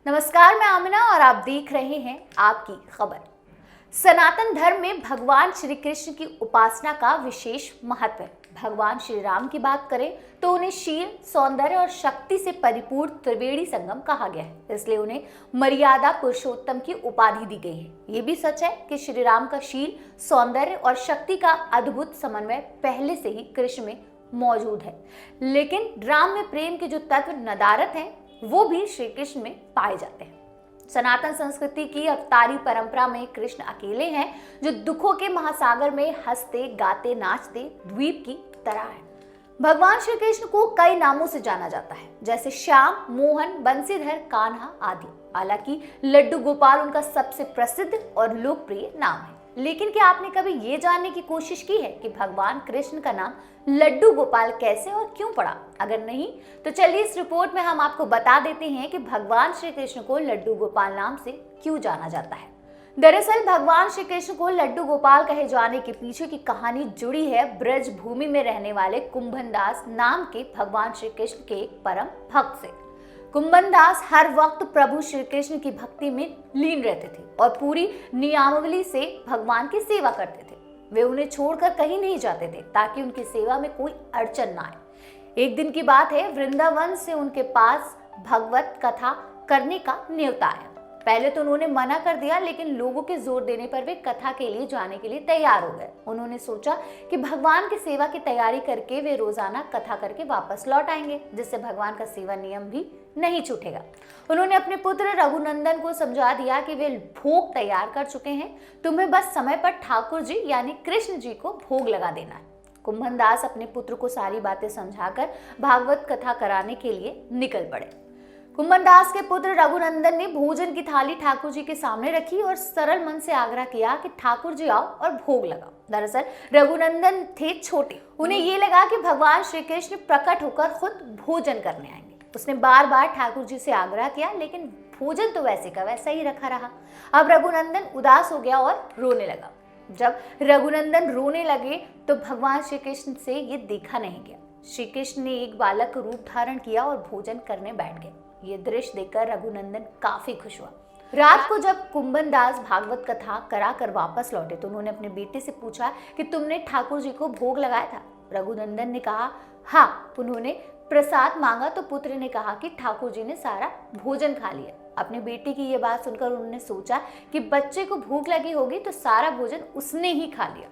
नमस्कार, मैं आमिना और आप देख रहे हैं आपकी खबर। सनातन धर्म में भगवान श्री कृष्ण की उपासना का विशेष महत्व है। भगवान श्री राम की बात करें तो उन्हें शील, सौंदर्य और शक्ति से परिपूर्ण त्रिवेणी संगम कहा गया है, इसलिए उन्हें मर्यादा पुरुषोत्तम की उपाधि दी गई है। ये भी सच है कि श्री राम का शील, सौंदर्य और शक्ति का अद्भुत समन्वय पहले से ही कृष्ण में मौजूद है, लेकिन राम में प्रेम के जो तत्व नदारत हैं वो भी श्री कृष्ण में पाए जाते हैं। सनातन संस्कृति की अवतारी परंपरा में कृष्ण अकेले हैं जो दुखों के महासागर में हंसते गाते नाचते द्वीप की तरह है। भगवान श्री कृष्ण को कई नामों से जाना जाता है, जैसे श्याम, मोहन, बंसीधर, कान्हा आदि। हालांकि लड्डू गोपाल उनका सबसे प्रसिद्ध और लोकप्रिय नाम है। लेकिन क्या आपने कभी ये जानने की कोशिश की है कि भगवान कृष्ण का नाम लड्डू गोपाल कैसे और क्यों पड़ा? अगर नहीं तो चलिए इस रिपोर्ट में हम आपको बता देते हैं कि भगवान श्री कृष्ण को लड्डू गोपाल नाम से क्यों जाना जाता है। दरअसल भगवान श्री कृष्ण को लड्डू गोपाल कहे जाने के पीछे की कहानी जुड़ी है ब्रज भूमि में रहने वाले कुंभनदास नाम के भगवान श्री कृष्ण के एक परम भक्त से। कुंभनदास हर वक्त प्रभु श्री कृष्ण की भक्ति में लीन रहते थे और पूरी नियमावली से भगवान की सेवा करते थे। वे उन्हें छोड़कर कहीं नहीं जाते थे ताकि उनकी सेवा में कोई अड़चन ना आए। एक दिन की बात है, वृंदावन से उनके पास भगवत कथा करने का न्योता आया। पहले तो उन्होंने मना कर दिया, लेकिन लोगों के जोर देने पर वे कथा के लिए जाने के लिए तैयार हो गए। उन्होंने सोचा कि भगवान की सेवा की तैयारी करके वे रोजाना कथा करके वापस लौट आएंगे, जिससे भगवान का सेवा नियम भी नहीं छूटेगा। उन्होंने अपने पुत्र रघुनंदन को समझा दिया कि वे भोग तैयार कर चुके हैं, तुम्हें बस समय पर ठाकुर जी यानी कृष्ण जी को भोग लगा देना है। कुंभनदास अपने पुत्र को सारी बातें समझाकर भागवत कथा कराने के लिए निकल पड़े। कुंभनदास के पुत्र रघुनंदन ने भोजन की थाली ठाकुर जी के सामने रखी और सरल मन से आग्रह किया कि ठाकुर जी आओ और भोग लगाओ। दरअसल रघुनंदन थे छोटे, उन्हें ये लगा कि भगवान श्री कृष्ण प्रकट होकर खुद भोजन करने आएंगे। उसने बार बार ठाकुर जी से आग्रह किया, लेकिन भोजन तो वैसे का वैसा ही रखा रहा। अब रघुनंदन उदास हो गया और रोने लगा। जब रघुनंदन रोने लगे तो भगवान श्री कृष्ण से ये देखा नहीं गया। श्री कृष्ण ने एक बालक का रूप धारण किया और भोजन करने बैठ गए। ये दृश्य देखकर रघुनंदन काफी खुश हुआ। रात को जब कुंभनदास भागवत कथा करा कर वापस लौटे तो उन्होंने अपने बेटे से पूछा कि तुमने ठाकुर जी को भोग लगाया था? रघुनंदन ने कहा हाँ। उन्होंने प्रसाद मांगा तो पुत्र ने कहा कि ठाकुर जी ने सारा भोजन खा लिया। अपने बेटे की ये बात सुनकर उन्होंने सोचा कि बच्चे को भूख लगी होगी तो सारा भोजन उसने ही खा लिया।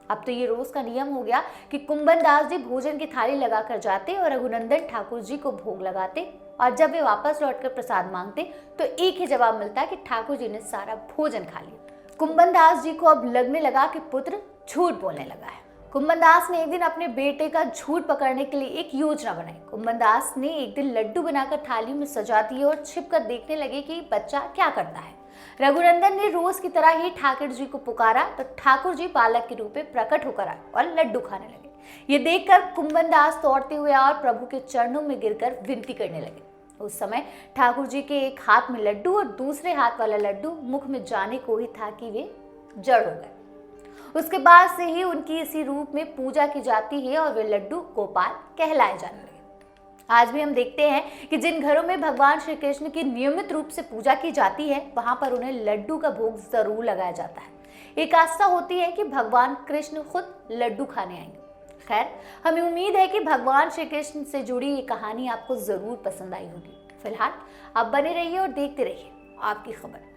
अब तो ये रोज का नियम हो गया कि कुंभनदास जी भोजन की थाली लगाकर जाते और रघुनंदन ठाकुर जी को भोग लगाते, और जब वे वापस लौटकर प्रसाद मांगते तो एक ही जवाब मिलता कि ठाकुर जी ने सारा भोजन खा लिया। कुंभनदास जी को अब लगने लगा कि पुत्र झूठ बोलने लगा है। कुंभनदास ने एक दिन अपने बेटे का झूठ पकड़ने के लिए एक योजना बनाई। कुंभनदास ने एक दिन लड्डू बनाकर थाली में सजा दिए और छिपकर देखने लगे कि बच्चा क्या करता है। रघुनंदन ने रोज की तरह ही ठाकुर जी को पुकारा तो ठाकुर जी बालक के रूप में प्रकट होकर आए और लड्डू खाने लगे। ये देखकर कुंभनदास दौड़ते हुए और प्रभु के चरणों में गिरकर विनती करने लगे। उस समय ठाकुर जी के एक हाथ में लड्डू और दूसरे हाथ वाला लड्डू मुख में जाने को ही था कि वे जड़ हो गए। उसके बाद से ही उनकी इसी रूप में पूजा की जाती है और वे लड्डू गोपाल कहलाए जाने लगे। आज भी हम देखते हैं कि जिन घरों में भगवान श्री कृष्ण की नियमित रूप से पूजा की जाती है वहां पर उन्हें लड्डू का भोग जरूर लगाया जाता है। एक आस्था होती है कि भगवान कृष्ण खुद लड्डू खाने आएंगे। खैर, हमें उम्मीद है कि भगवान श्री कृष्ण से जुड़ी ये कहानी आपको जरूर पसंद आई होगी। फिलहाल आप बने रहिए और देखते रहिए आपकी खबर।